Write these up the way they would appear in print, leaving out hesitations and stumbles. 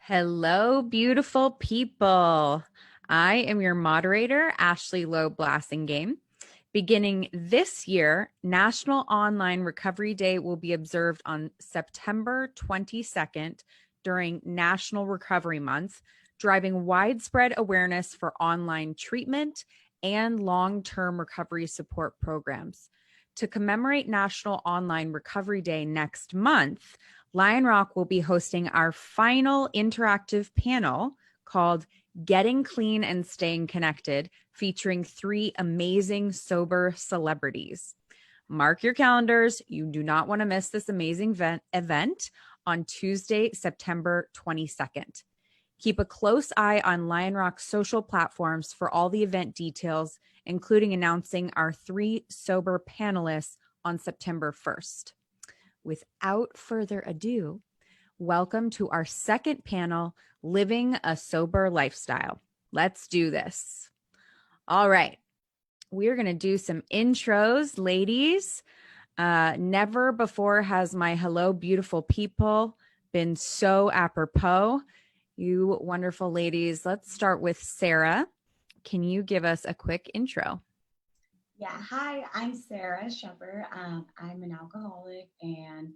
Hello, beautiful people. I am your moderator, Ashley Lowe Blassingame. Beginning this year, National Online Recovery Day will be observed on September 22nd during National Recovery Month, driving widespread awareness for online treatment and long-term recovery support programs. To commemorate National Online Recovery Day next month, Lionrock will be hosting our final interactive panel called Getting Clean and Staying Connected, featuring 3 amazing sober celebrities. Mark your calendars. You do not want to miss this amazing event on Tuesday, September 22nd. Keep a close eye on Lionrock's social platforms for all the event details, including announcing our 3 sober panelists on September 1st. Without further ado, welcome to our second panel, Living a Sober Lifestyle. Let's do this. All right. We're going to do some intros, ladies. Never before has my hello, beautiful people been so apropos. You wonderful ladies. Let's start with Sarah. Can you give us a quick intro? Yeah, hi, I'm Sarah Shepard. I'm an alcoholic and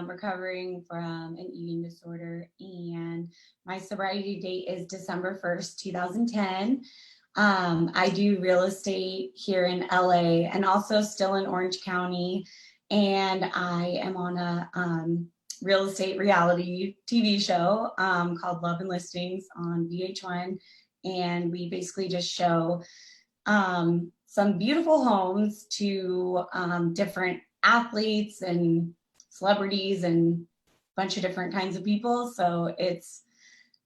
recovering from an eating disorder, and my sobriety date is December 1st, 2010. I do real estate here in LA and also still in Orange County, and I am on a real estate reality TV show called Love and Listings on VH1, and we basically just show some beautiful homes to different athletes and celebrities and a bunch of different kinds of people. So it's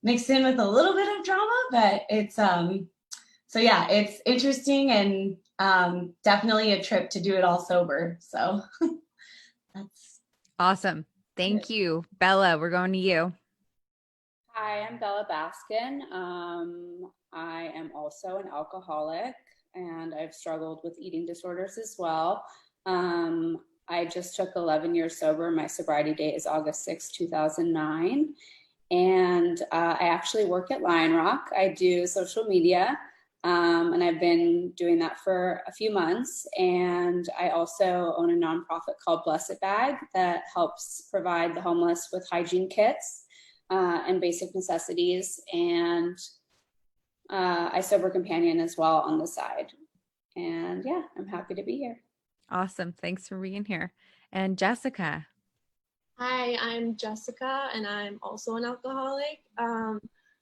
mixed in with a little bit of drama, but it's so yeah, it's interesting and definitely a trip to do it all sober. So that's awesome. Thank you. Bella, we're going to you. Hi, I'm Bella Baskin. I am also an alcoholic, and I've struggled with eating disorders as well. I just took 11 years sober. My sobriety date is August 6, 2009. And I actually work at Lionrock. I do social media, and I've been doing that for a few months. And I also own a nonprofit called Blessed Bag that helps provide the homeless with hygiene kits and basic necessities. And I sober companion as well on the side. And yeah, I'm happy to be here. Awesome. Thanks for being here. And Jessica. Hi, I'm Jessica, and I'm also an alcoholic.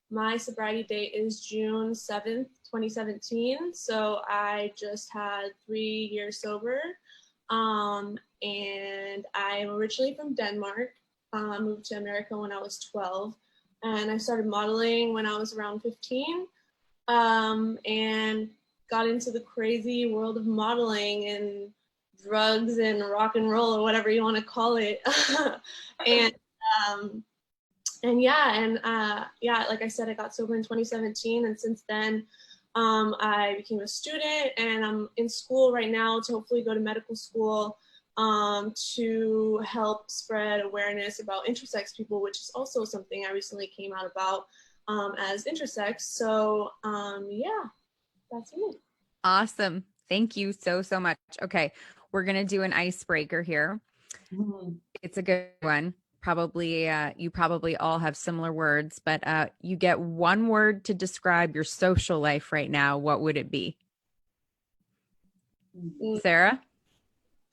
My sobriety date is June 7th, 2017. So I just had 3 years sober. And I'm originally from Denmark. I moved to America when I was 12. And I started modeling when I was around 15. And got into the crazy world of modeling and drugs and rock and roll, or whatever you want to call it. and like I said, I got sober in 2017, and since then I became a student, and I'm in school right now to hopefully go to medical school to help spread awareness about intersex people, which is also something I recently came out about as intersex. So yeah, that's it. Awesome. Thank you so much. Okay, we're going to do an icebreaker here. Mm-hmm. It's a good one. Probably, you probably all have similar words, but you get one word to describe your social life right now. What would it be? Sarah?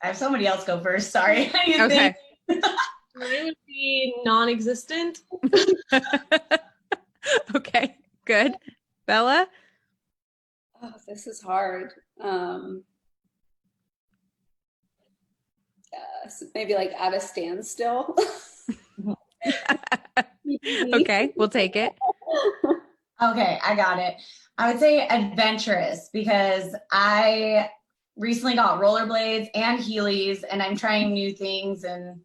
I have somebody else go first. Sorry. Okay. Mine would be non-existent. Okay, good. Bella? Oh, this is hard. Yes, maybe like at a standstill. Okay, we'll take it. Okay, I got it. I would say adventurous because I recently got rollerblades and Heelys and I'm trying new things and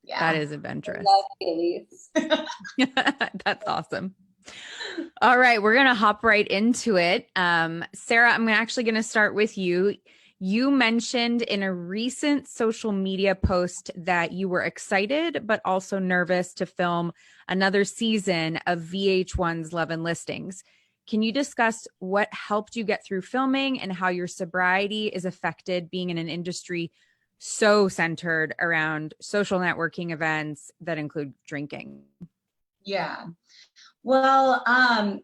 yeah. That is adventurous. Love Haley's. That's awesome. All right, we're going to hop right into it. Sarah, I'm actually going to start with you. You mentioned in a recent social media post that you were excited, but also nervous to film another season of VH1's Love and Listings. Can you discuss what helped you get through filming and how your sobriety is affected being in an industry so centered around social networking events that include drinking? Yeah. Well,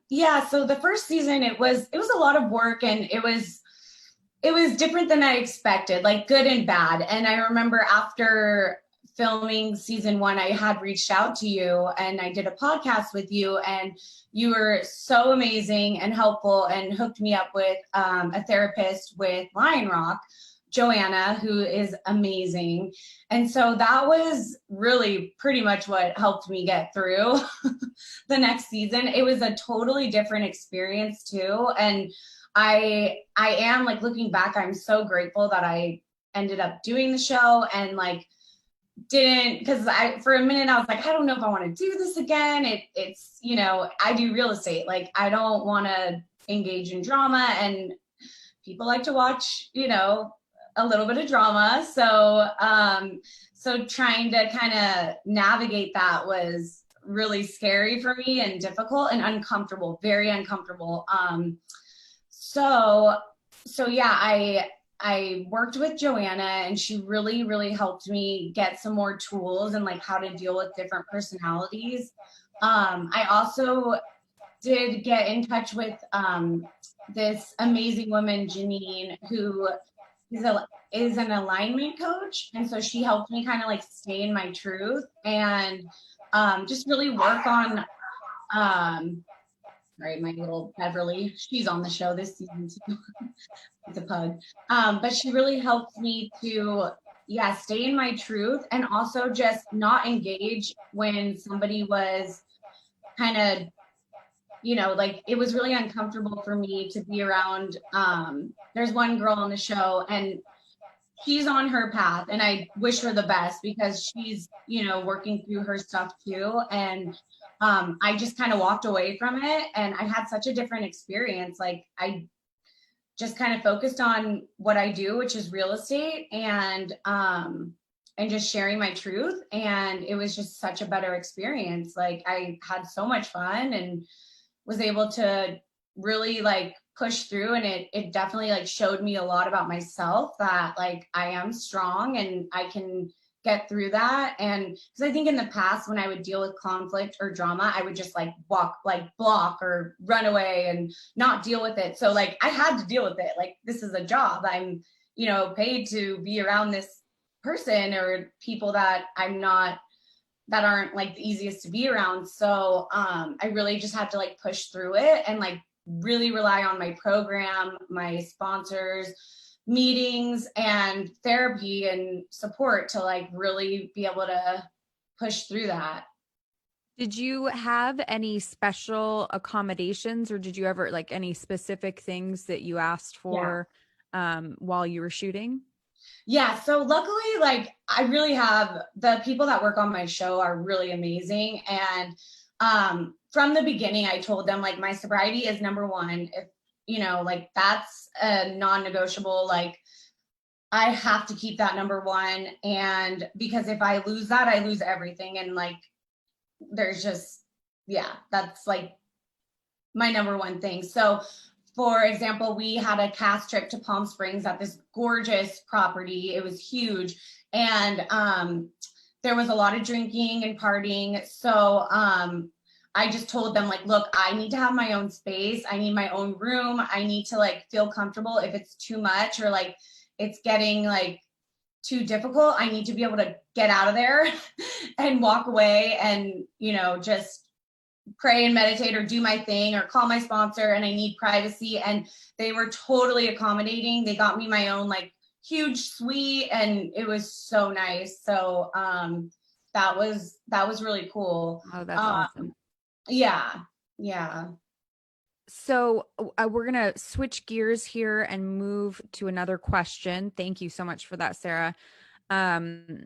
yeah, so the first season it was a lot of work and it was different than I expected, like good and bad. And I remember after filming season 1, I had reached out to you and I did a podcast with you and you were so amazing and helpful and hooked me up with a therapist with Lionrock, Joanna, who is amazing. And so that was really pretty much what helped me get through the next season. It was a totally different experience too. And I am like looking back, I'm so grateful that I ended up doing the show and like didn't, because for a minute I was like, I don't know if I want to do this again. It's, you know, I do real estate. Like I don't want to engage in drama and people like to watch, you know, a little bit of drama. So, so trying to kind of navigate that was really scary for me and difficult and uncomfortable, very uncomfortable. So yeah, I worked with Joanna and she really, really helped me get some more tools and like how to deal with different personalities. I also did get in touch with this amazing woman, Janine, who is an alignment coach. And so she helped me kind of like stay in my truth and just really work on, right, my little Beverly, she's on the show this season too. It's a pug. But she really helped me to, yeah, stay in my truth and also just not engage when somebody was kind of, you know, like it was really uncomfortable for me to be around. There's one girl on the show and she's on her path and I wish her the best because she's, you know, working through her stuff too. And I just kind of walked away from it and I had such a different experience. Like I just kind of focused on what I do, which is real estate and just sharing my truth. And it was just such a better experience. Like I had so much fun and was able to really like push through. And it definitely like showed me a lot about myself that like I am strong and I can get through that. And because I think in the past when I would deal with conflict or drama, I would just like block or run away and not deal with it. So like I had to deal with it. Like this is a job. I'm, you know, paid to be around this person or people that that aren't like the easiest to be around. So I really just had to like push through it and like really rely on my program, my sponsors, meetings and therapy and support to like really be able to push through that. Did you have any special accommodations or did you ever like any specific things that you asked for while you were shooting? Yeah, so luckily, like I really have the people that work on my show are really amazing. And from the beginning, I told them like my sobriety is number one. If you know, like that's a non-negotiable, like I have to keep that number one. And because if I lose that, I lose everything. And like there's just, yeah, that's like my number one thing. So for example, we had a cast trip to Palm Springs at this gorgeous property. It was huge. And there was a lot of drinking and partying. So I just told them like, look, I need to have my own space. I need my own room. I need to like feel comfortable. If it's too much or like it's getting like too difficult, I need to be able to get out of there and walk away and, you know, just pray and meditate or do my thing or call my sponsor, and I need privacy. And they were totally accommodating. They got me my own like huge suite, and it was so nice. So that was really cool. Oh, that's awesome. Yeah, yeah. So we're going to switch gears here and move to another question. Thank you so much for that, Sarah. Um,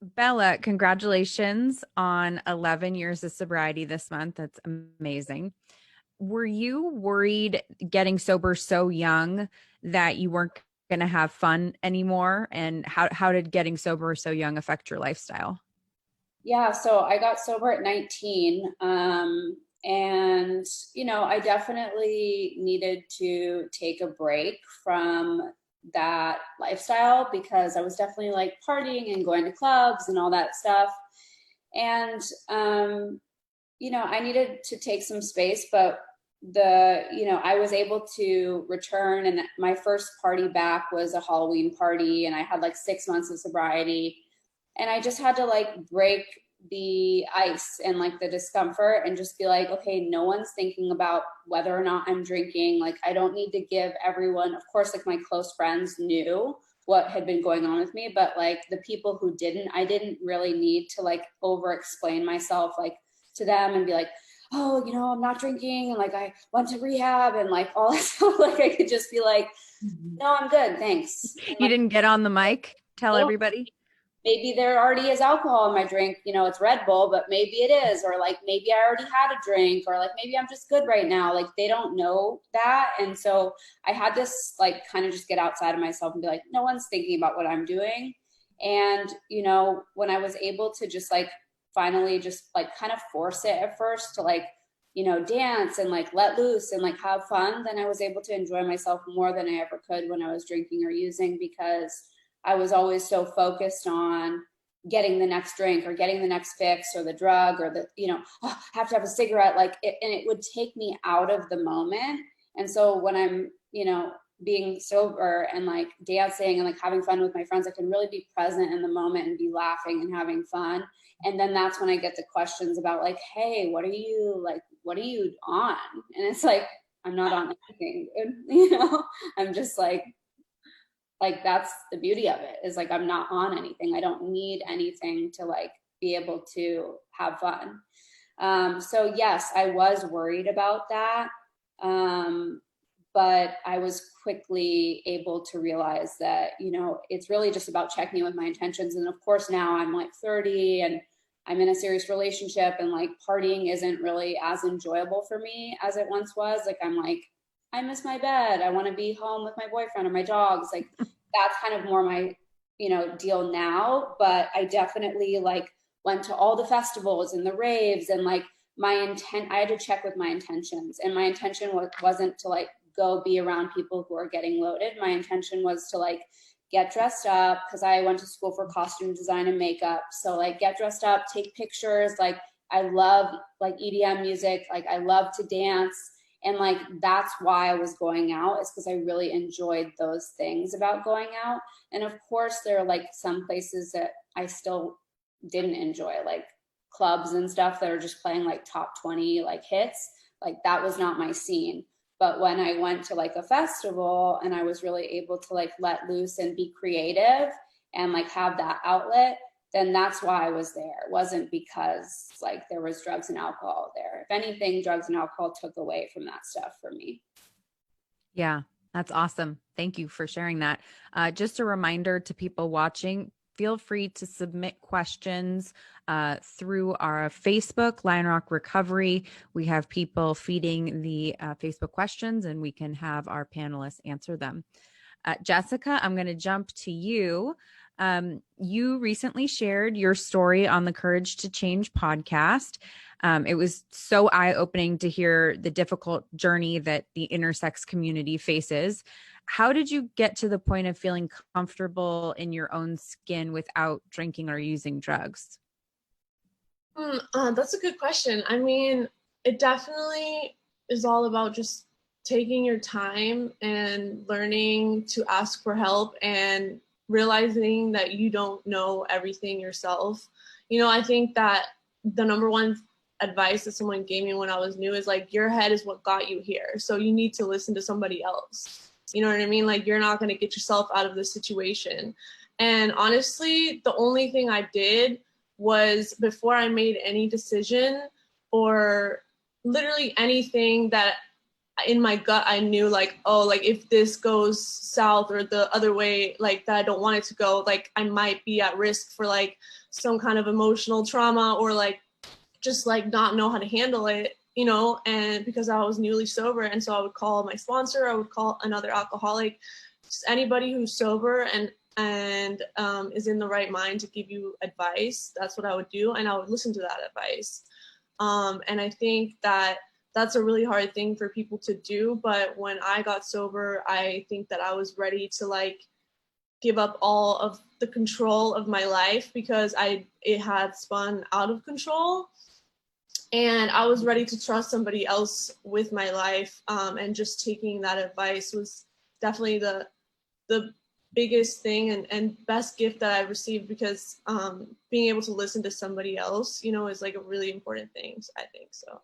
Bella, congratulations on 11 years of sobriety this month. That's amazing. Were you worried getting sober so young that you weren't going to have fun anymore? And how did getting sober so young affect your lifestyle? Yeah, so I got sober at 19. And, I definitely needed to take a break from that lifestyle because I was definitely like partying and going to clubs and all that stuff. And, I needed to take some space, but I was able to return, and my first party back was a Halloween party, and I had like 6 months of sobriety, and I just had to like break the ice and like the discomfort and just be like, okay, no one's thinking about whether or not I'm drinking. Like, I don't need to give everyone, of course, like my close friends knew what had been going on with me, but like the people who didn't, I didn't really need to like over explain myself like to them and be like, oh, I'm not drinking, and like I went to rehab and like all that stuff. Like I could just be like, no, I'm good, thanks. And, You like, didn't get on the mic, tell everybody? maybe there already is alcohol in my drink, it's Red Bull, but maybe it is, or like maybe I already had a drink, or like maybe I'm just good right now. Like they don't know that. And so I had this like kind of just get outside of myself and be like, no one's thinking about what I'm doing. And when I was able to just like finally just like kind of force it at first to like dance and like let loose and like have fun, then I was able to enjoy myself more than I ever could when I was drinking or using, because I was always so focused on getting the next drink or getting the next fix or the drug or the, oh, have to have a cigarette, like it, and it would take me out of the moment. And so when I'm, being sober and like dancing and like having fun with my friends, I can really be present in the moment and be laughing and having fun. And then that's when I get the questions about like, hey, what are you on? And it's like, I'm not on anything, I'm just like that's the beauty of it, is like I'm not on anything. I don't need anything to like be able to have fun. So yes, I was worried about that. But I was quickly able to realize that, it's really just about checking in with my intentions. And of course now I'm like 30 and I'm in a serious relationship, and like partying isn't really as enjoyable for me as it once was. Like I'm like, I miss my bed. I want to be home with my boyfriend or my dogs. Like that's kind of more my, deal now. But I definitely like went to all the festivals and the raves, and like I had to check with my intentions, and my intention wasn't to like go be around people who are getting loaded. My intention was to like get dressed up, because I went to school for costume design and makeup. So like get dressed up, take pictures. Like I love like EDM music. Like I love to dance. And like, that's why I was going out, is because I really enjoyed those things about going out. And of course there are like some places that I still didn't enjoy, like clubs and stuff that are just playing like top 20 like hits. Like that was not my scene. But when I went to like a festival and I was really able to like let loose and be creative and like have that outlet, then that's why I was there. It wasn't because like there was drugs and alcohol there. If anything, drugs and alcohol took away from that stuff for me. Yeah, that's awesome. Thank you for sharing that. Just a reminder to people watching, feel free to submit questions through our Facebook, Lionrock Recovery. We have people feeding the Facebook questions, and we can have our panelists answer them. Jessica, I'm going to jump to you. You recently shared your story on the Courage to Change podcast. It was so eye-opening to hear the difficult journey that the intersex community faces. How did you get to the point of feeling comfortable in your own skin without drinking or using drugs? That's a good question. I mean, it definitely is all about just taking your time and learning to ask for help and realizing that you don't know everything yourself. I think that the number one advice that someone gave me when I was new is like, your head is what got you here. So you need to listen to somebody else. You know what I mean? Like, you're not going to get yourself out of this situation. And honestly, the only thing I did was, before I made any decision or literally anything that in my gut I knew, like, oh, like if this goes south or the other way, like that I don't want it to go, like I might be at risk for like some kind of emotional trauma, or like just like not know how to handle it, you know. And because I was newly sober, and so I would call my sponsor, I would call another alcoholic, just anybody who's sober and is in the right mind to give you advice. That's what I would do, and I would listen to that advice. And I think that that's a really hard thing for people to do. But when I got sober, I think that I was ready to like give up all of the control of my life, because it had spun out of control. And I was ready to trust somebody else with my life. And just taking that advice was definitely the biggest thing and best gift that I received, because being able to listen to somebody else, you know, is like a really important thing, I think. So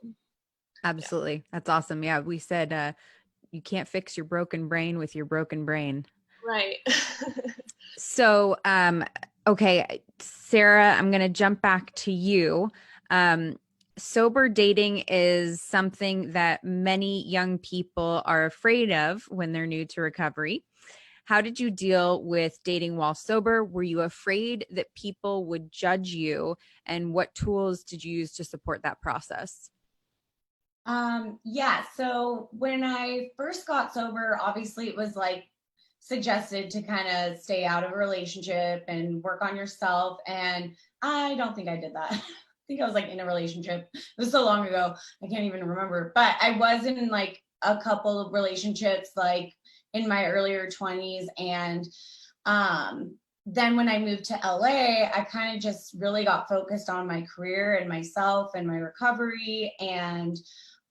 Absolutely. Yeah. That's awesome. Yeah. We said, you can't fix your broken brain with your broken brain. Right. So, okay, Sarah, I'm going to jump back to you. Sober dating is something that many young people are afraid of when they're new to recovery. How did you deal with dating while sober? Were you afraid that people would judge you? And what tools did you use to support that process? Yeah, so when I first got sober, obviously it was like suggested to kind of stay out of a relationship and work on yourself. And I don't think I did that. I think I was like in a relationship. It was so long ago, I can't even remember. But I was in like a couple of relationships like in my earlier 20s. And then when I moved to LA, I kind of just really got focused on my career and myself and my recovery, and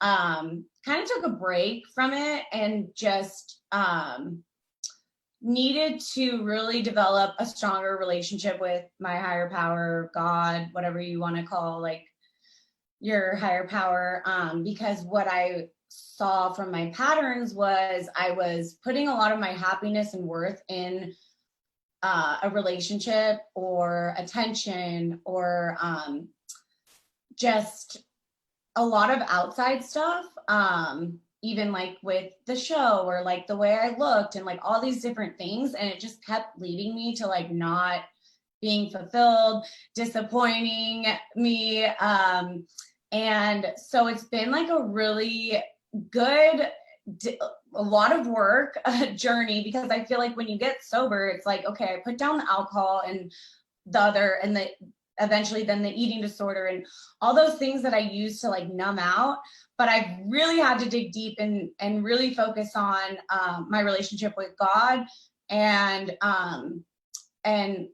kind of took a break from it and just needed to really develop a stronger relationship with my higher power, God, whatever you want to call like your higher power. Because what I saw from my patterns was I was putting a lot of my happiness and worth in a relationship or attention or just a lot of outside stuff, even like with the show or like the way I looked and like all these different things. And it just kept leading me to like not being fulfilled, disappointing me. And so it's been like a really good, a lot of work journey, because I feel like when you get sober, it's like, okay, I put down the alcohol and eventually then the eating disorder and all those things that I used to like numb out. But I really had to dig deep and really focus on my relationship with God and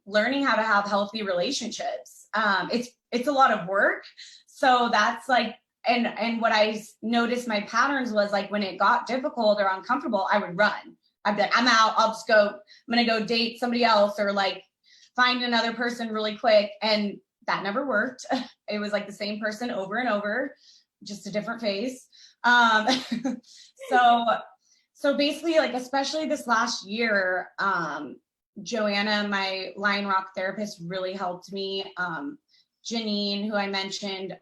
learning how to have healthy relationships. It's a lot of work. So that's like, and what I noticed my patterns was like when it got difficult or uncomfortable, I would run. I'd be like, I'm out, I'm going to go date somebody else or like find another person really quick. And that never worked. It was like the same person over and over, just a different face. So basically like, especially this last year, Joanna, my Lionrock therapist, really helped me. Janine, who I mentioned,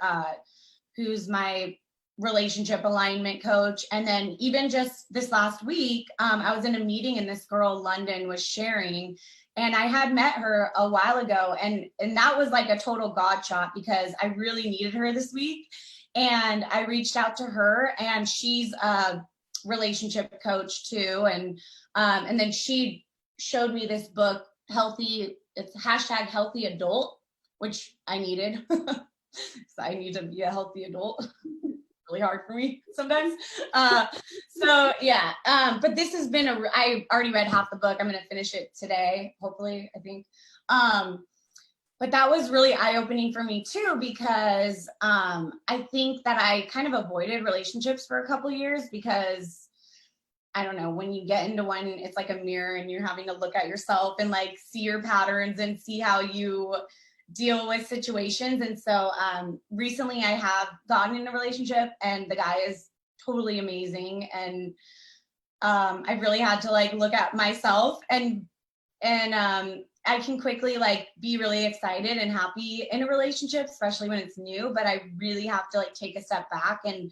who's my relationship alignment coach. And then even just this last week, I was in a meeting and this girl, London, was sharing, and I had met her a while ago. And that was like a total God shot because I really needed her this week. And I reached out to her, and she's a relationship coach too. And then she showed me this book, it's #healthy adult, which I needed. So I need to be a healthy adult. Really hard for me sometimes. So yeah, but this has been I already read half the book. I'm going to finish it today, hopefully, I think. But that was really eye-opening for me too, because I think that I kind of avoided relationships for a couple years because I don't know, when you get into one, it's like a mirror and you're having to look at yourself and like see your patterns and see how you deal with situations. And so recently I have gotten in a relationship, and the guy is totally amazing. And I really had to like look at myself and I can quickly like be really excited and happy in a relationship, especially when it's new, but I really have to like take a step back and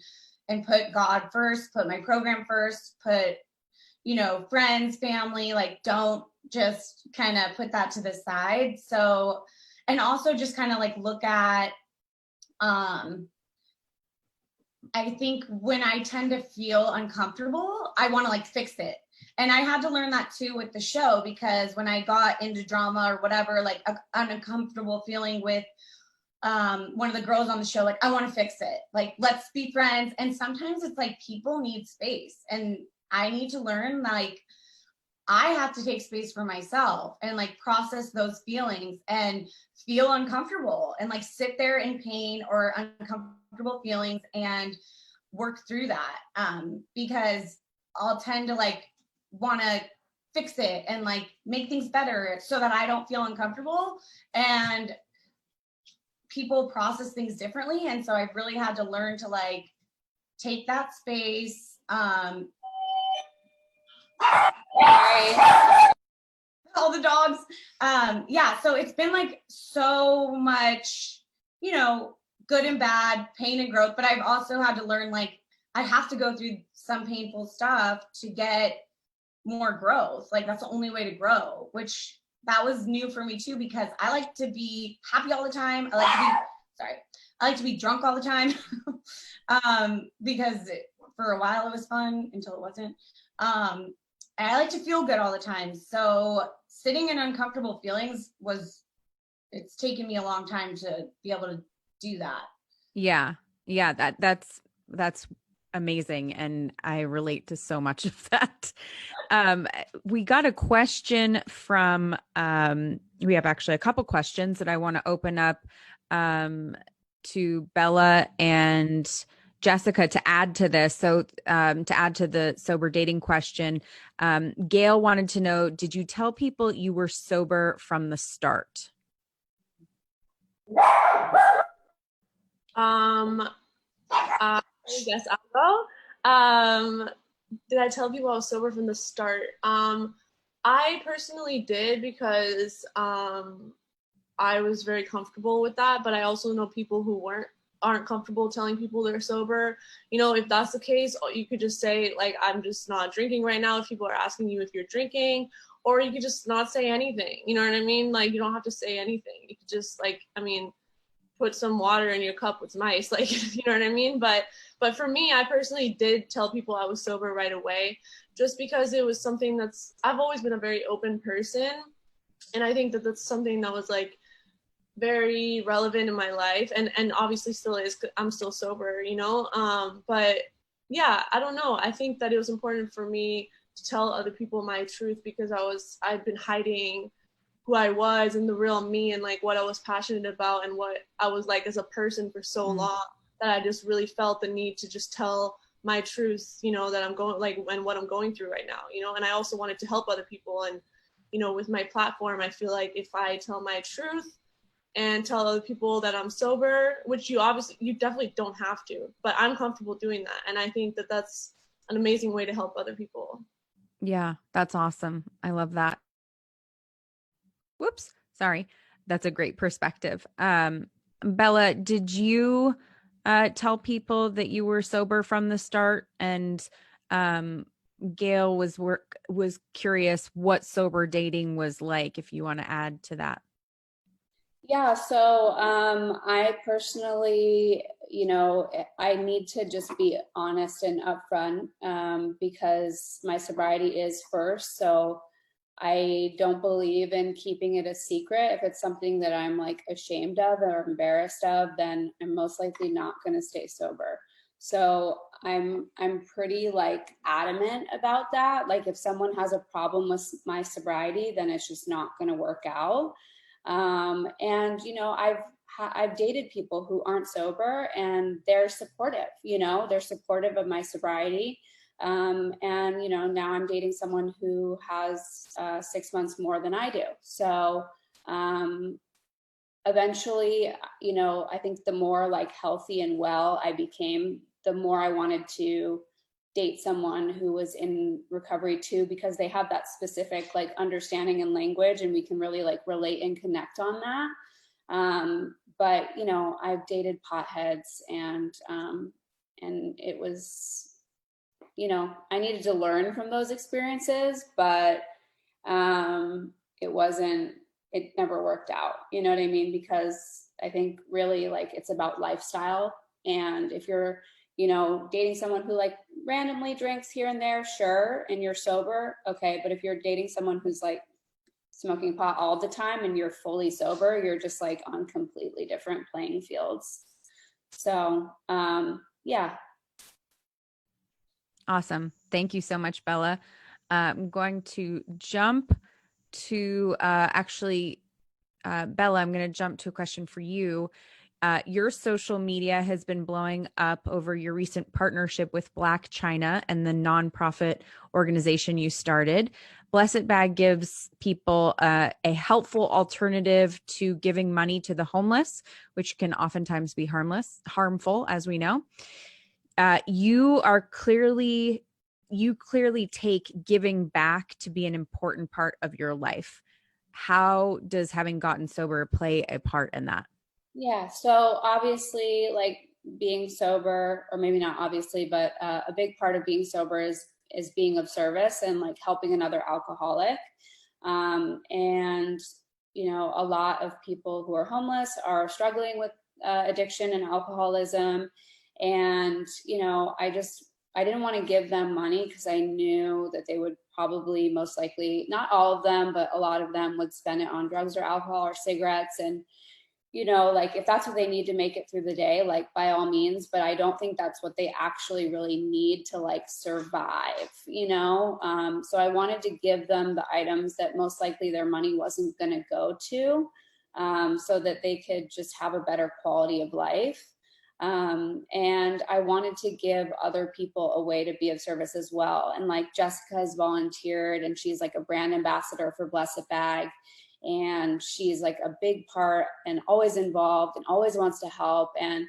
put God first, put my program first, put, you know, friends, family, like don't just kind of put that to the side. So, and also just kind of like look at, I think when I tend to feel uncomfortable, I want to like fix it. And I had to learn that too with the show, because when I got into drama or whatever, like an uncomfortable feeling with one of the girls on the show, like I want to fix it, like let's be friends. And sometimes it's like people need space, and I need to learn like I have to take space for myself and like process those feelings and feel uncomfortable and like sit there in pain or uncomfortable feelings and work through that, because I'll tend to like want to fix it and like make things better so that I don't feel uncomfortable. And people process things differently, and so I've really had to learn to like take that space. Sorry. All the dogs. Yeah, so it's been like so much, you know, good and bad, pain and growth, but I've also had to learn like I have to go through some painful stuff to get more growth. Like that's the only way to grow, which that was new for me too, because I like to be happy all the time. I like to be drunk all the time. Because for a while it was fun until it wasn't. I like to feel good all the time. So sitting in uncomfortable feelings it's taken me a long time to be able to do that. Yeah. Yeah, that's amazing, and I relate to so much of that. We got a question from we have actually a couple questions that I want to open up to Bella and Jessica to add to this. So to add to the sober dating question, Gail wanted to know, did you tell people you were sober from the start? I guess I'll go. Did I tell people I was sober from the start? I personally did, because I was very comfortable with that, but I also know people who aren't comfortable telling people they're sober. You know, if that's the case, you could just say like, I'm just not drinking right now if people are asking you if you're drinking, or you could just not say anything. You know what I mean? Like, you don't have to say anything. You could just like, I mean, put some water in your cup with some ice, like, you know what I mean? But for me, I personally did tell people I was sober right away, just because it was something I've always been a very open person. And I think that that's something that was like very relevant in my life, and obviously still is. I'm still sober, you know? But yeah, I don't know. I think that it was important for me to tell other people my truth, because I've been hiding who I was and the real me, and like what I was passionate about and what I was like as a person for so long, that I just really felt the need to just tell my truth, you know, that I'm going like, and what I'm going through right now, you know. And I also wanted to help other people. And, you know, with my platform, I feel like if I tell my truth and tell other people that I'm sober, which you definitely don't have to, but I'm comfortable doing that. And I think that that's an amazing way to help other people. Yeah, that's awesome. I love that. Whoops, sorry. That's a great perspective. Bella, did you tell people that you were sober from the start? And Gail was curious what sober dating was like, if you want to add to that. Yeah, so I personally, you know, I need to just be honest and upfront, because my sobriety is first. So I don't believe in keeping it a secret. If it's something that I'm like ashamed of or embarrassed of, then I'm most likely not going to stay sober. So I'm pretty like adamant about that. Like if someone has a problem with my sobriety, then it's just not going to work out. And you know, I've dated people who aren't sober, and they're supportive. You know, they're supportive of my sobriety. And you know, now I'm dating someone who has 6 months more than I do. So eventually, you know, I think the more like healthy and well I became, the more I wanted to date someone who was in recovery too, because they have that specific like understanding and language, and we can really like relate and connect on that. But you know, I've dated potheads, and it was, you know, I needed to learn from those experiences, but it never worked out. You know what I mean? Because I think really like it's about lifestyle. And if you're, you know, dating someone who like randomly drinks here and there, sure, and you're sober, okay. But if you're dating someone who's like smoking pot all the time and you're fully sober, you're just like on completely different playing fields. So, yeah. Awesome. Thank you so much, Bella. I'm going to jump to Bella, I'm going to jump to a question for you. Your social media has been blowing up over your recent partnership with Black China and the nonprofit organization you started. Blessed Bag gives people a helpful alternative to giving money to the homeless, which can oftentimes be harmful, as we know. You clearly take giving back to be an important part of your life. How does having gotten sober play a part in that? Yeah, so obviously, like being sober, or maybe not obviously, but a big part of being sober is being of service and like helping another alcoholic. And you know, a lot of people who are homeless are struggling with addiction and alcoholism. And you know, I didn't want to give them money because I knew that they would probably most likely, not all of them, but a lot of them would spend it on drugs or alcohol or cigarettes. And you know, like if that's what they need to make it through the day, like by all means, but I don't think that's what they actually really need to like survive, you know? So I wanted to give them the items that most likely their money wasn't going to go to, so that they could just have a better quality of life. And I wanted to give other people a way to be of service as well. And like Jessica has volunteered, and she's like a brand ambassador for Blessed Bag. And she's like a big part and always involved and always wants to help. And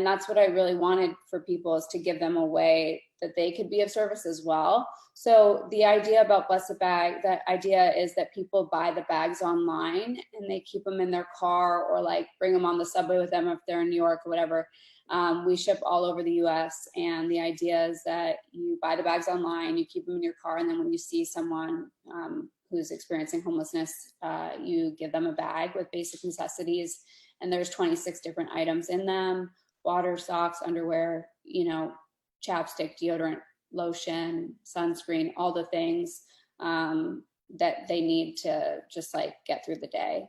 that's what I really wanted for people, is to give them a way that they could be of service as well. So the idea about Blessed Bag, that idea is that people buy the bags online and they keep them in their car, or like bring them on the subway with them if they're in New York or whatever. We ship all over the US, and the idea is that you buy the bags online, you keep them in your car, and then when you see someone who's experiencing homelessness, you give them a bag with basic necessities, and there's 26 different items in them: water, socks, underwear, you know, chapstick, deodorant, lotion, sunscreen, all the things that they need to just like get through the day.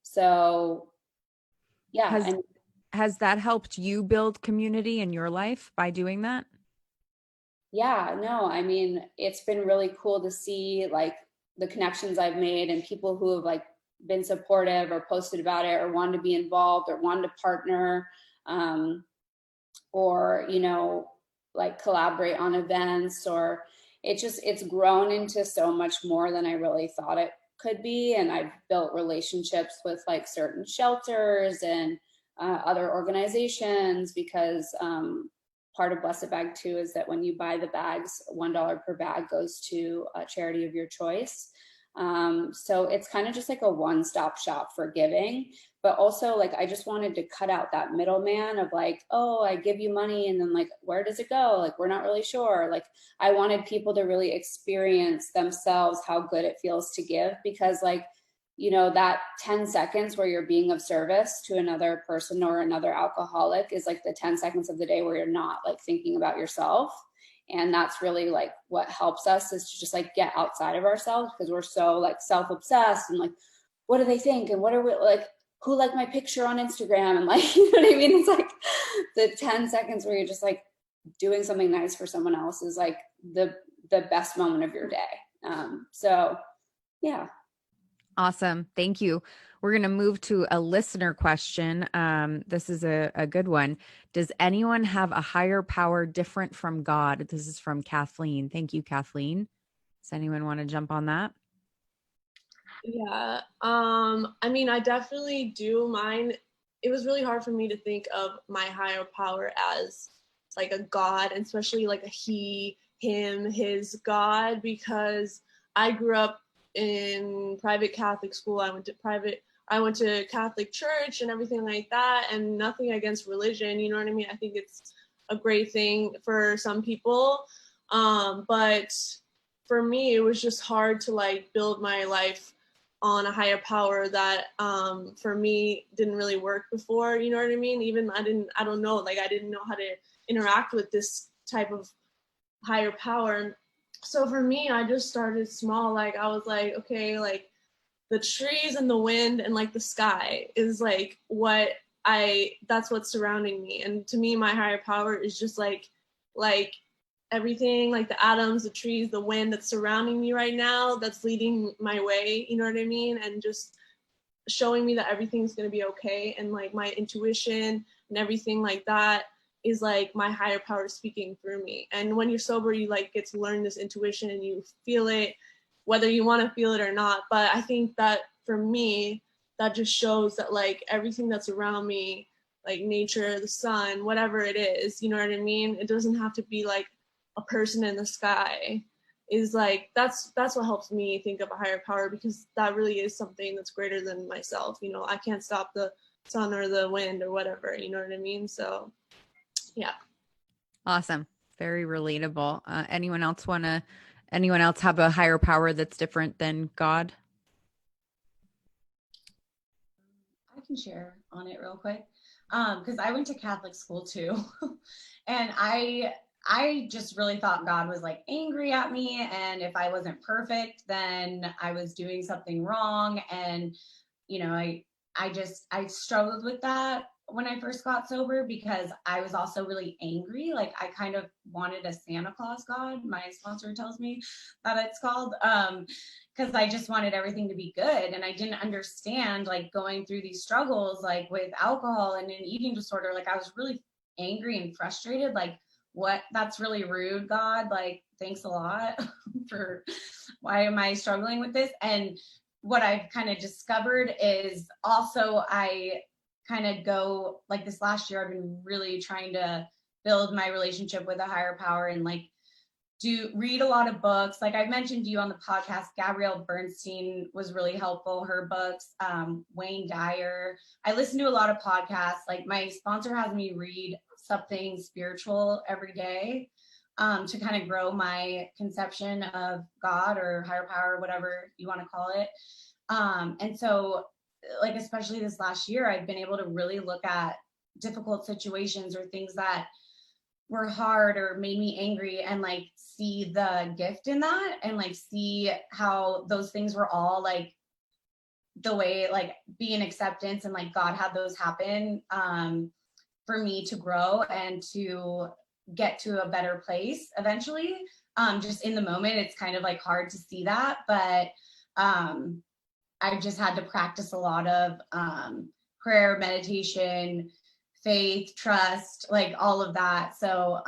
So yeah. Has that helped you build community in your life by doing that? Yeah, no, I mean, it's been really cool to see like the connections I've made, and people who have like been supportive or posted about it or wanted to be involved or wanted to partner, or, you know, like collaborate on events. Or it's grown into so much more than I really thought it could be. And I've built relationships with like certain shelters and other organizations, because part of Blessed Bag too is that when you buy the bags, $1 per bag goes to a charity of your choice. So it's kind of just like a one-stop shop for giving, but also like I just wanted to cut out that middleman of like, oh, I give you money and then like, where does it go? Like, we're not really sure. Like, I wanted people to really experience themselves how good it feels to give, because like, you know, that 10 seconds where you're being of service to another person or another alcoholic is like the 10 seconds of the day where you're not like thinking about yourself. And that's really like what helps us, is to just like get outside of ourselves, because we're so like self-obsessed and like, what do they think? And what are we like, who liked my picture on Instagram? And like, you know what I mean? It's like the 10 seconds where you're just like doing something nice for someone else is like the best moment of your day. So yeah. Awesome. Thank you. We're going to move to a listener question. This is a good one. Does anyone have a higher power different from God? This is from Kathleen. Thank you, Kathleen. Does anyone want to jump on that? Yeah. I mean, I definitely do. Mine, it was really hard for me to think of my higher power as like a God, and especially like a he, him, his God, because I grew up in private Catholic school. I went to Catholic church and everything like that, and nothing against religion, you know what I mean? I think it's a great thing for some people. But for me, it was just hard to like build my life on a higher power that for me didn't really work before, you know what I mean? Even I don't know, like I didn't know how to interact with this type of higher power. So for me, I just started small. Like I was like, okay, like the trees and the wind and like the sky is like that's what's surrounding me. And to me, my higher power is just like everything, like the atoms, the trees, the wind that's surrounding me right now, that's leading my way, you know what I mean? And just showing me that everything's going to be okay. And like my intuition and everything like that is like my higher power speaking through me. And when you're sober, you like get to learn this intuition and you feel it, whether you want to feel it or not. But I think that for me, that just shows that like everything that's around me, like nature, the sun, whatever it is, you know what I mean? It doesn't have to be like a person in the sky. Is like that's what helps me think of a higher power, because that really is something that's greater than myself. You know, I can't stop the sun or the wind or whatever, you know what I mean? So yeah. Awesome. Very relatable. Anyone else have a higher power that's different than God? I can share on it real quick. Because I went to Catholic school too. And I just really thought God was like angry at me. And if I wasn't perfect, then I was doing something wrong. And, you know, I struggled with that when I first got sober, because I was also really angry. Like I kind of wanted a Santa Claus God, my sponsor tells me that it's called, because I just wanted everything to be good. And I didn't understand, like going through these struggles, like with alcohol and an eating disorder, like I was really angry and frustrated, like, what, that's really rude, God, like thanks a lot for, why am I struggling with this? And what I've kind of discovered is also I kind of go like this last year, I've been really trying to build my relationship with a higher power and like read a lot of books. Like I mentioned to you on the podcast, Gabrielle Bernstein was really helpful, her books, Wayne Dyer. I listen to a lot of podcasts. Like my sponsor has me read something spiritual every day, to kind of grow my conception of God or higher power, whatever you want to call it. And so like, especially this last year, I've been able to really look at difficult situations or things that were hard or made me angry and like see the gift in that, and like see how those things were all like the way, like be an acceptance, and like God had those happen for me to grow and to get to a better place eventually. Just in the moment, it's kind of like hard to see that, but I've just had to practice a lot of prayer, meditation, faith, trust, like all of that. So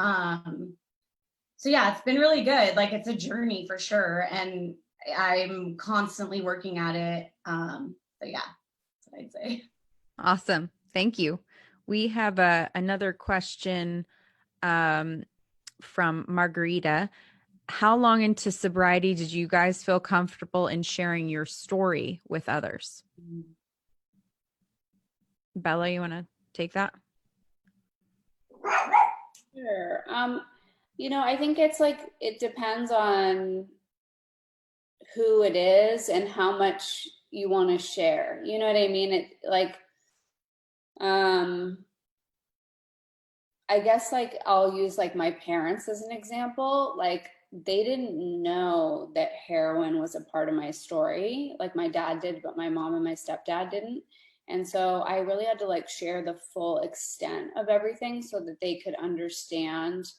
yeah, it's been really good. Like it's a journey for sure. And I'm constantly working at it. So yeah, that's what I'd say. Awesome. Thank you. We have another question from Margarita. How long into sobriety did you guys feel comfortable in sharing your story with others? Bella, you want to take that? Sure. You know, I think it's like, it depends on who it is and how much you want to share. You know what I mean? It like, I guess like I'll use like my parents as an example. Like they didn't know that heroin was a part of my story. Like my dad did, but my mom and my stepdad didn't. And so I really had to like share the full extent of everything so that they could understand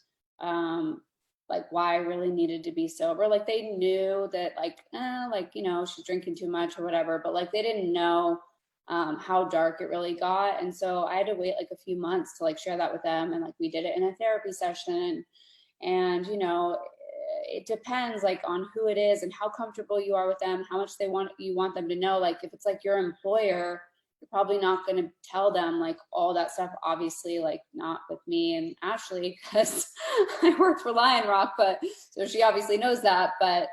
like why I really needed to be sober. Like they knew that like, you know, she's drinking too much or whatever, but like they didn't know how dark it really got. And so I had to wait like a few months to like share that with them. And like we did it in a therapy session. And you know, it depends like on who it is and how comfortable you are with them, how much you want them to know. Like if it's like your employer, you're probably not going to tell them like all that stuff, obviously, like not with me and Ashley, because I work for Lionrock, but so she obviously knows that. But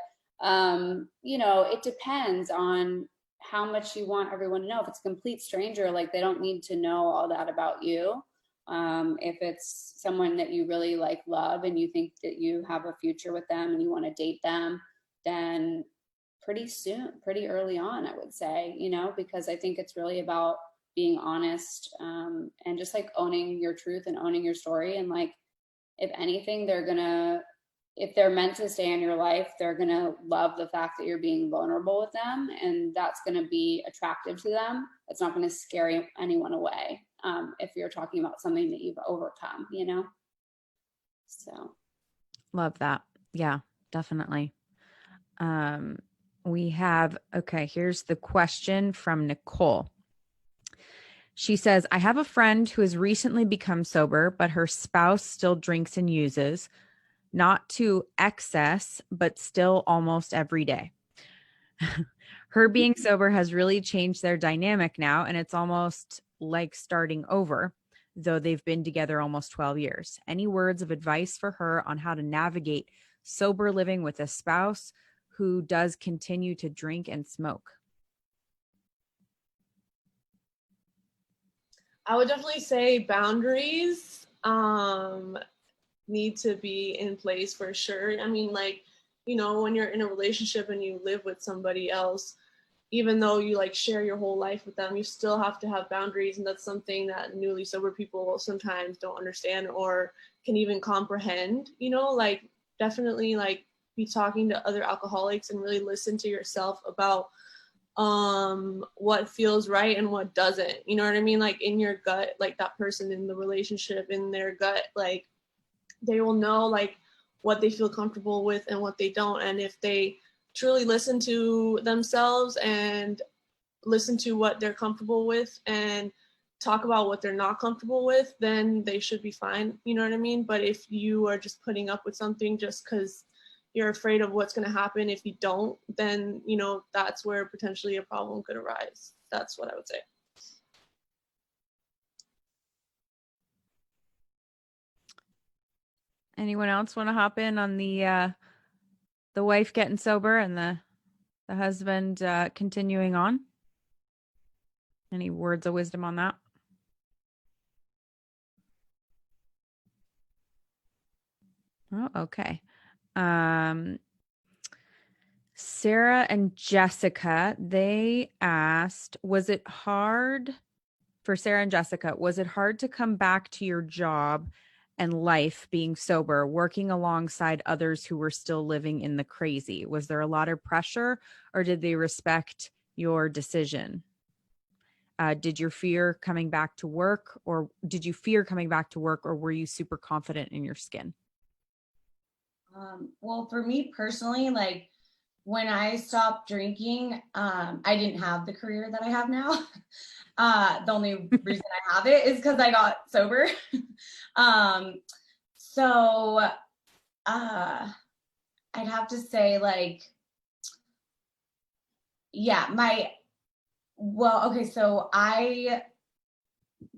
you know, it depends on how much you want everyone to know. If it's a complete stranger, like they don't need to know all that about you. If it's someone that you really like love and you think that you have a future with them and you want to date them, then pretty soon, pretty early on, I would say, you know, because I think it's really about being honest, and just like owning your truth and owning your story. And like, if anything, if they're meant to stay in your life, they're going to love the fact that you're being vulnerable with them. And that's going to be attractive to them. It's not going to scare anyone away, if you're talking about something that you've overcome, you know? So. Love that. Yeah, definitely. Okay, here's the question from Nicole. She says, I have a friend who has recently become sober, but her spouse still drinks and uses, not to excess, but still almost every day. Her being sober has really changed their dynamic now, and it's almost like starting over, though they've been together almost 12 years. Any words of advice for her on how to navigate sober living with a spouse who does continue to drink and smoke? I would definitely say boundaries need to be in place for sure. I mean, like, you know, when you're in a relationship and you live with somebody else, even though you like share your whole life with them, you still have to have boundaries. And that's something that newly sober people sometimes don't understand or can even comprehend, you know, like definitely like be talking to other alcoholics and really listen to yourself about what feels right and what doesn't, you know what I mean? Like in your gut, like that person in the relationship, in their gut, like they will know like what they feel comfortable with and what they don't. And if they truly listen to themselves and listen to what they're comfortable with and talk about what they're not comfortable with, then they should be fine, you know what I mean? But if you are just putting up with something just because you're afraid of what's going to happen if you don't, then, you know, that's where potentially a problem could arise. That's what I would say. Anyone else want to hop in on the wife getting sober and the husband continuing on? Any words of wisdom on that? Oh, okay. Sarah and Jessica, they asked, was it hard for Sarah and Jessica, was it hard to come back to your job and life being sober, working alongside others who were still living in the crazy? Was there a lot of pressure, or did they respect your decision? Did you fear coming back to work, or were you super confident in your skin? Well, for me personally, like when I stopped drinking, I didn't have the career that I have now. The only reason I have it is because I got sober. So I'd have to say like, yeah, so I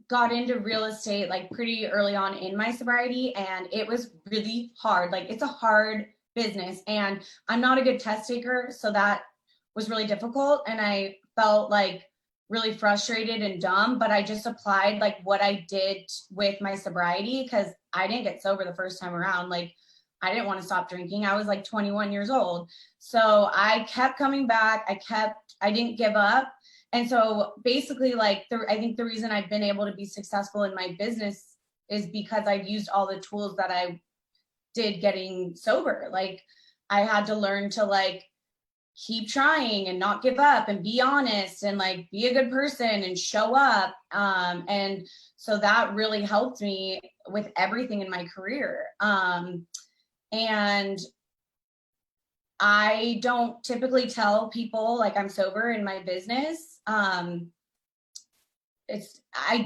got into real estate like pretty early on in my sobriety, and it was really hard. Like it's a hard business, and I'm not a good test taker, so that was really difficult, and I felt like really frustrated and dumb, but I just applied like what I did with my sobriety, because I didn't get sober the first time around. Like I didn't want to stop drinking. I was like 21 years old. So I kept coming back. I didn't give up. And so basically, like, I think the reason I've been able to be successful in my business is because I've used all the tools that I did getting sober. Like, I had to learn to, like, keep trying and not give up and be honest and, like, be a good person and show up. And so that really helped me with everything in my career. And I don't typically tell people like I'm sober in my business. I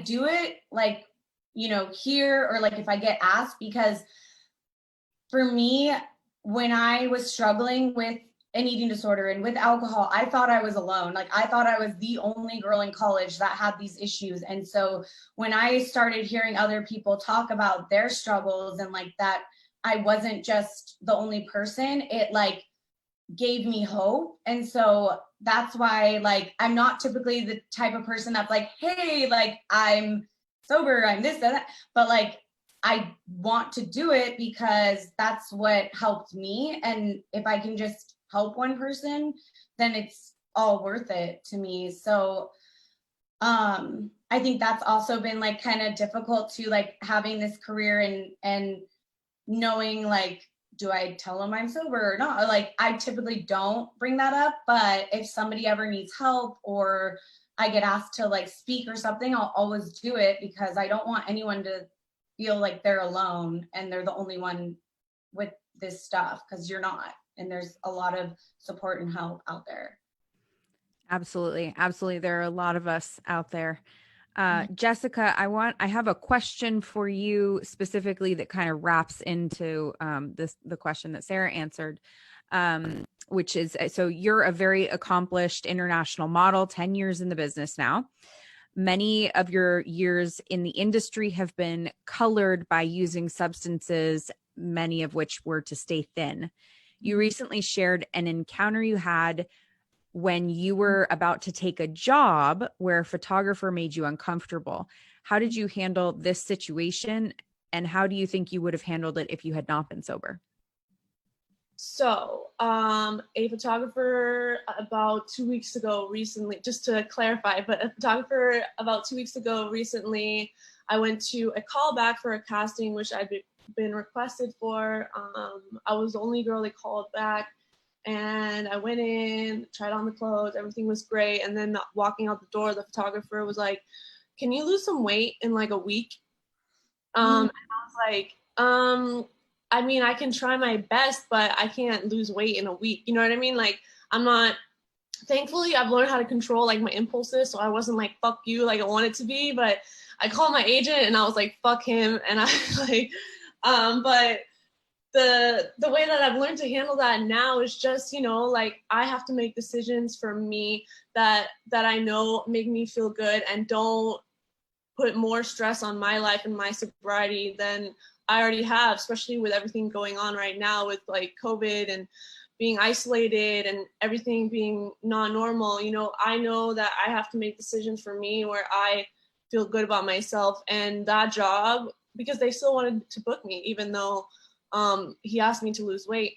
do it like, you know, here, or like if I get asked, because for me, when I was struggling with an eating disorder and with alcohol, I thought I was alone. Like I thought I was the only girl in college that had these issues. And so when I started hearing other people talk about their struggles and like that I wasn't just the only person, it like gave me hope. And so that's why like I'm not typically the type of person that's like, hey, like I'm sober, I'm this, that, but like I want to do it because that's what helped me. And if I can just help one person, then it's all worth it to me. So I think that's also been like kind of difficult to like having this career and knowing like, do I tell them I'm sober or not? Like I typically don't bring that up, but if somebody ever needs help or I get asked to like speak or something, I'll always do it because I don't want anyone to feel like they're alone and they're the only one with this stuff, because you're not. And there's a lot of support and help out there. Absolutely. Absolutely. There are a lot of us out there. Jessica, I have a question for you specifically that kind of wraps into the question that Sarah answered, which is, so you're a very accomplished international model, 10 years in the business now. Many of your years in the industry have been colored by using substances, many of which were to stay thin. You recently shared an encounter you had when you were about to take a job where a photographer made you uncomfortable. How did you handle this situation? And how do you think you would have handled it if you had not been sober? So, a photographer about 2 weeks ago recently, just to clarify, but a photographer about 2 weeks ago recently, I went to a callback for a casting, which I'd been requested for. I was the only girl they called back. And I went in, tried on the clothes, everything was great. And then walking out the door, the photographer was like, "Can you lose some weight in like a week?" And I was like, I mean, I can try my best, but I can't lose weight in a week. You know what I mean? Like, I'm not, thankfully, I've learned how to control like my impulses. So I wasn't like, fuck you, like I wanted to be. But I called my agent and I was like, fuck him. And I like, but the way that I've learned to handle that now is just, like I have to make decisions for me that I know make me feel good and don't put more stress on my life and my sobriety than I already have, especially with everything going on right now with like COVID and being isolated and everything being non-normal. I know that I have to make decisions for me where I feel good about myself. And that job, because they still wanted to book me, even though he asked me to lose weight,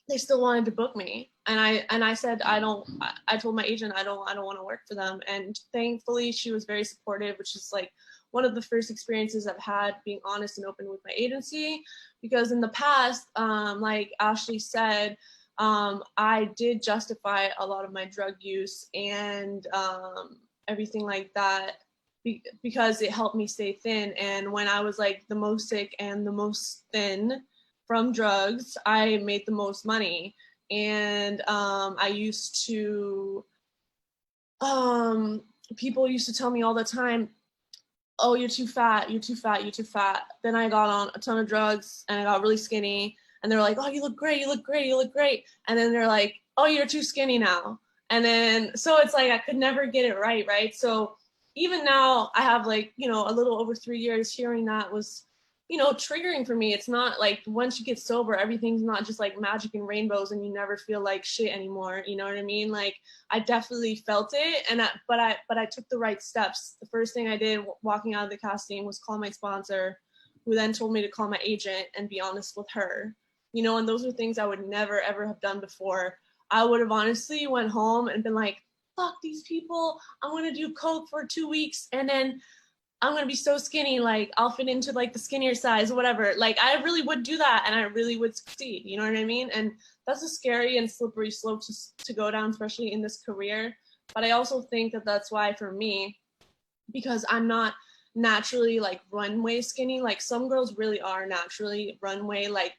they still wanted to book me. And I said, I told my agent, I don't want to work for them. And thankfully she was very supportive, which is like one of the first experiences I've had being honest and open with my agency. Because in the past, like Ashley said, I did justify a lot of my drug use and everything like that because it helped me stay thin. And when I was like the most sick and the most thin from drugs, I made the most money. And I used to, people used to tell me all the time, "Oh, you're too fat, you're too fat, you're too fat." Then I got on a ton of drugs and I got really skinny. And they're like, "Oh, you look great, you look great, you look great." And then they're like, "Oh, you're too skinny now." And then, so it's like, I could never get it right, right? So even now I have like, a little over 3 years, hearing that was, triggering for me. It's not like once you get sober, everything's not just like magic and rainbows and you never feel like shit anymore. You know what I mean? Like I definitely felt it, but I took the right steps. The first thing I did walking out of the casting was call my sponsor, who then told me to call my agent and be honest with her. And those are things I would never ever have done before. I would have honestly went home and been like, fuck these people, I'm gonna do coke for 2 weeks and then I'm going to be so skinny, like I'll fit into like the skinnier size or whatever. Like I really would do that and I really would succeed. You know what I mean? And that's a scary and slippery slope to go down, especially in this career. But I also think that that's why for me, because I'm not naturally like runway skinny, like some girls really are naturally runway, like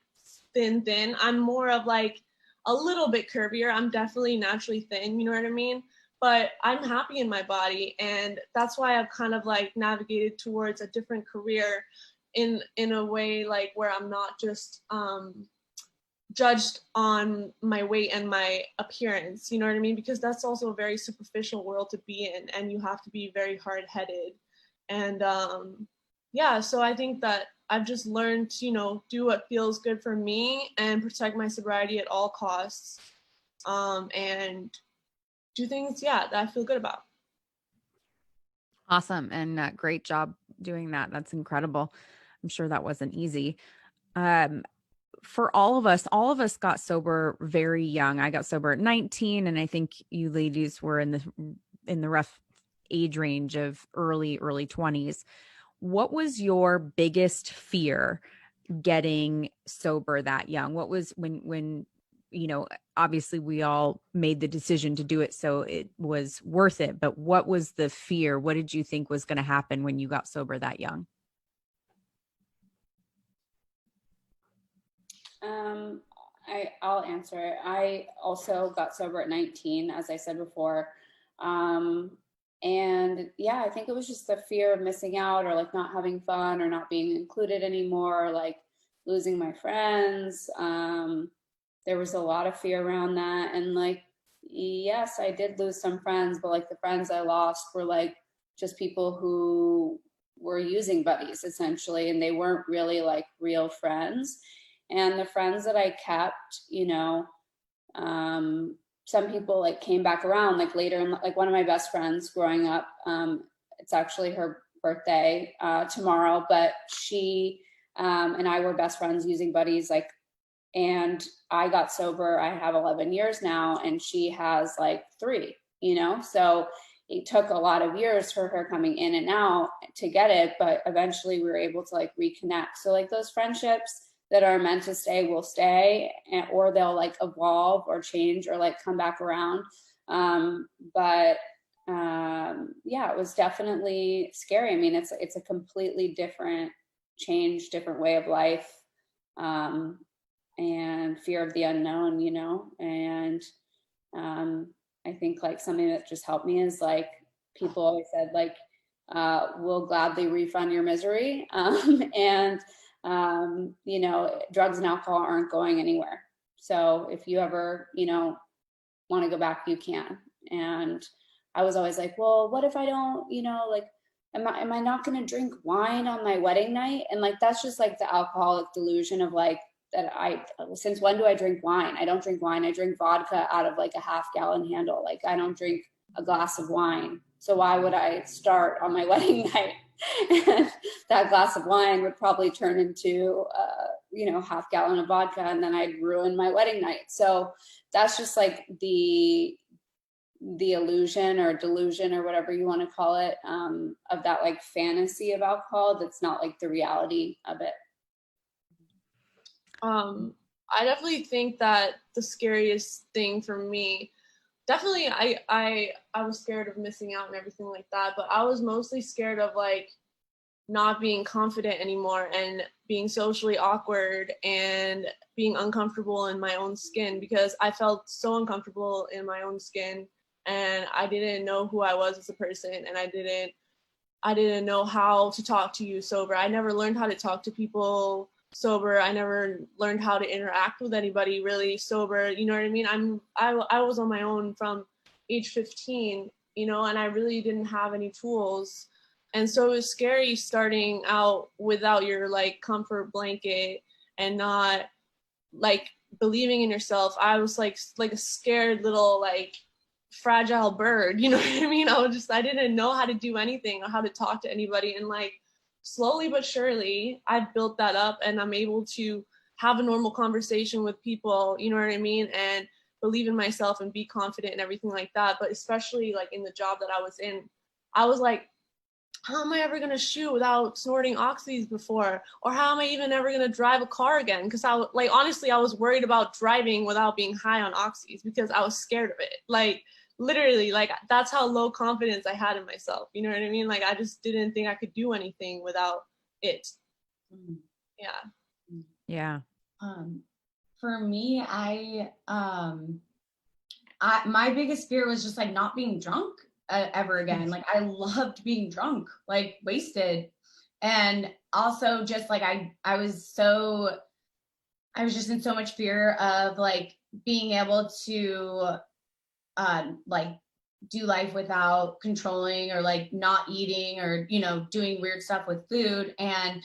thin. I'm more of like a little bit curvier. I'm definitely naturally thin. You know what I mean? But I'm happy in my body, and that's why I've kind of like navigated towards a different career in a way like where I'm not just judged on my weight and my appearance, you know what I mean? Because that's also a very superficial world to be in, and you have to be very hard-headed. And yeah, so I think that I've just learned to, do what feels good for me and protect my sobriety at all costs, and do things, that I feel good about. Awesome. And great job doing that. That's incredible. I'm sure that wasn't easy. For all of us got sober very young. I got sober at 19, and I think you ladies were in the rough age range of early 20s. What was your biggest fear getting sober that young? What was when obviously we all made the decision to do it, so it was worth it, but what was the fear? What did you think was going to happen when you got sober that young? I'll answer it. I also got sober at 19, as I said before. And yeah, I think it was just the fear of missing out, or like not having fun, or not being included anymore, or like losing my friends. There was a lot of fear around that. And like, yes, I did lose some friends, but like the friends I lost were like just people who were using buddies essentially, and they weren't really like real friends. And the friends that I kept, some people like came back around like later in, like one of my best friends growing up, it's actually her birthday tomorrow, but she and I were best friends using buddies, like, and I got sober, I have 11 years now, and she has like 3, so it took a lot of years for her coming in and out to get it, but eventually we were able to like reconnect. So like those friendships that are meant to stay will stay, or they'll like evolve or change or like come back around. But yeah, it was definitely scary. I mean, it's a completely different change, different way of life, and fear of the unknown, and I think like something that just helped me is like, people always said like, we'll gladly refund your misery. And drugs and alcohol aren't going anywhere. So if you ever, want to go back, you can. And I was always like, well, what if I don't, like, am I not going to drink wine on my wedding night? And like, that's just like the alcoholic delusion of like, since when do I drink wine? I don't drink wine. I drink vodka out of like a half-gallon handle. Like, I don't drink a glass of wine. So why would I start on my wedding night? And that glass of wine would probably turn into half-gallon of vodka, and then I'd ruin my wedding night. So that's just like the illusion or delusion or whatever you want to call it, of that like fantasy of alcohol that's not like the reality of it. I definitely think that the scariest thing for me, definitely I was scared of missing out and everything like that, but I was mostly scared of like not being confident anymore and being socially awkward and being uncomfortable in my own skin, because I felt so uncomfortable in my own skin, and I didn't know who I was as a person, and I didn't know how to talk to you sober. I never learned how to talk to people sober. I never learned how to interact with anybody really sober. You know what I mean? I was on my own from age 15, and I really didn't have any tools. And so it was scary starting out without your like comfort blanket and not like believing in yourself. I was like a scared little like fragile bird, you know what I mean? I didn't know how to do anything or how to talk to anybody. And like slowly but surely I've built that up, and I'm able to have a normal conversation with people, you know what I mean? And believe in myself and be confident and everything like that. But especially like in the job that I was in, I was like, how am I ever going to shoot without snorting oxys before? Or how am I even ever going to drive a car again? Because honestly, I was worried about driving without being high on oxys because I was scared of it. Like literally, like that's how low confidence I had in myself. You know what I mean? Like I just didn't think I could do anything without it. Yeah. Yeah. For me, my biggest fear was just like not being drunk ever again. Like I loved being drunk, like wasted. And also just like I was so I was just in so much fear of like being able to like do life without controlling or like not eating or, you know, doing weird stuff with food. And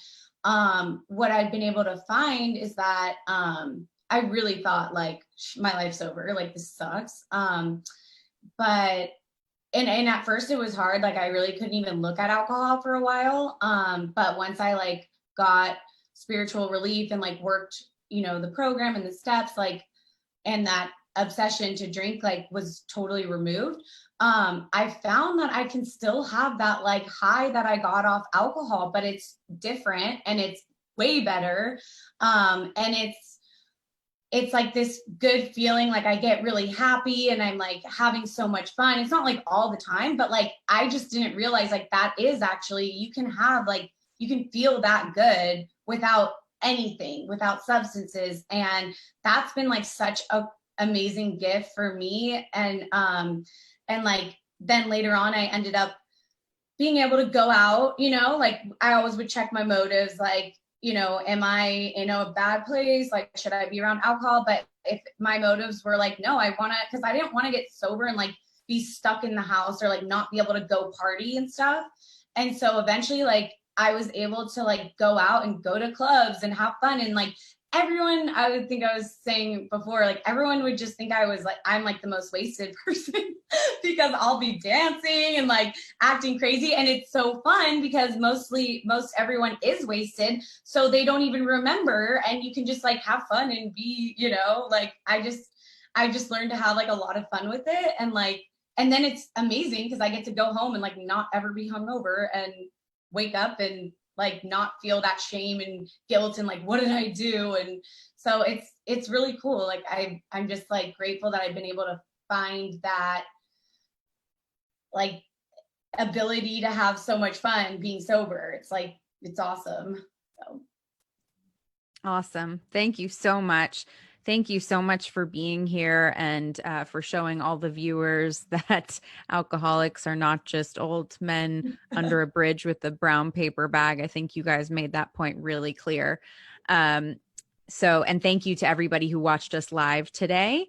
what I've been able to find is that I really thought like my life's over, like this sucks. But and at first it was hard, like I really couldn't even look at alcohol for a while. But once I like got spiritual relief and like worked, you know, the program and the steps, like, and that obsession to drink like was totally removed. I found that I can still have that like high that I got off alcohol, but it's different and it's way better. And it's like this good feeling, like I get really happy and I'm like having so much fun. It's not like all the time, but like I just didn't realize like that is actually, you can have like, you can feel that good without anything, without substances. And that's been like such a amazing gift for me. And like then later on I ended up being able to go out, you know, like I always would check my motives, like, you know, am I in a bad place? Like, should I be around alcohol? But if my motives were like, no, I want to, because I didn't want to get sober and like be stuck in the house or like not be able to go party and stuff. And so eventually, like, I was able to like go out and go to clubs and have fun. And like everyone, I would think I was saying before, like everyone would just think I was like, I'm like the most wasted person because I'll be dancing and like acting crazy. And it's so fun because most everyone is wasted. So they don't even remember and you can just like have fun and be, you know, like I just learned to have like a lot of fun with it. And like, and then it's amazing because I get to go home and like not ever be hungover and wake up and like not feel that shame and guilt and like what did I do. And so it's really cool. Like I'm just like grateful that I've been able to find that like ability to have so much fun being sober. It's like it's awesome. So Awesome. Thank you so much. Thank you so much for being here and for showing all the viewers that alcoholics are not just old men under a bridge with a brown paper bag. I think you guys made that point really clear. And thank you to everybody who watched us live today.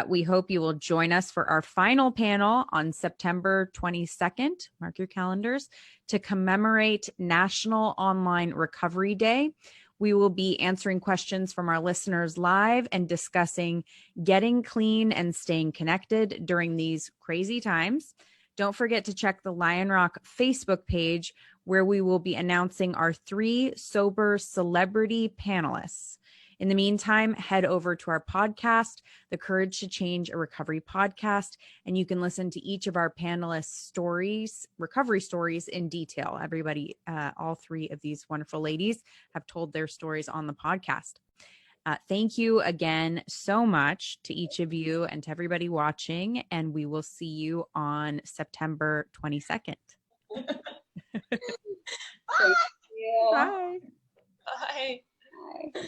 We hope you will join us for our final panel on September 22nd, mark your calendars, to commemorate National Online Recovery Day. We will be answering questions from our listeners live and discussing getting clean and staying connected during these crazy times. Don't forget to check the Lionrock Facebook page where we will be announcing our 3 sober celebrity panelists. In the meantime, head over to our podcast, the Courage to Change a Recovery podcast, and you can listen to each of our panelists' stories, recovery stories in detail. Everybody, all 3 of these wonderful ladies have told their stories on the podcast. Thank you again so much to each of you and to everybody watching, and we will see you on September 22nd. Thank you. Bye. Bye. Bye.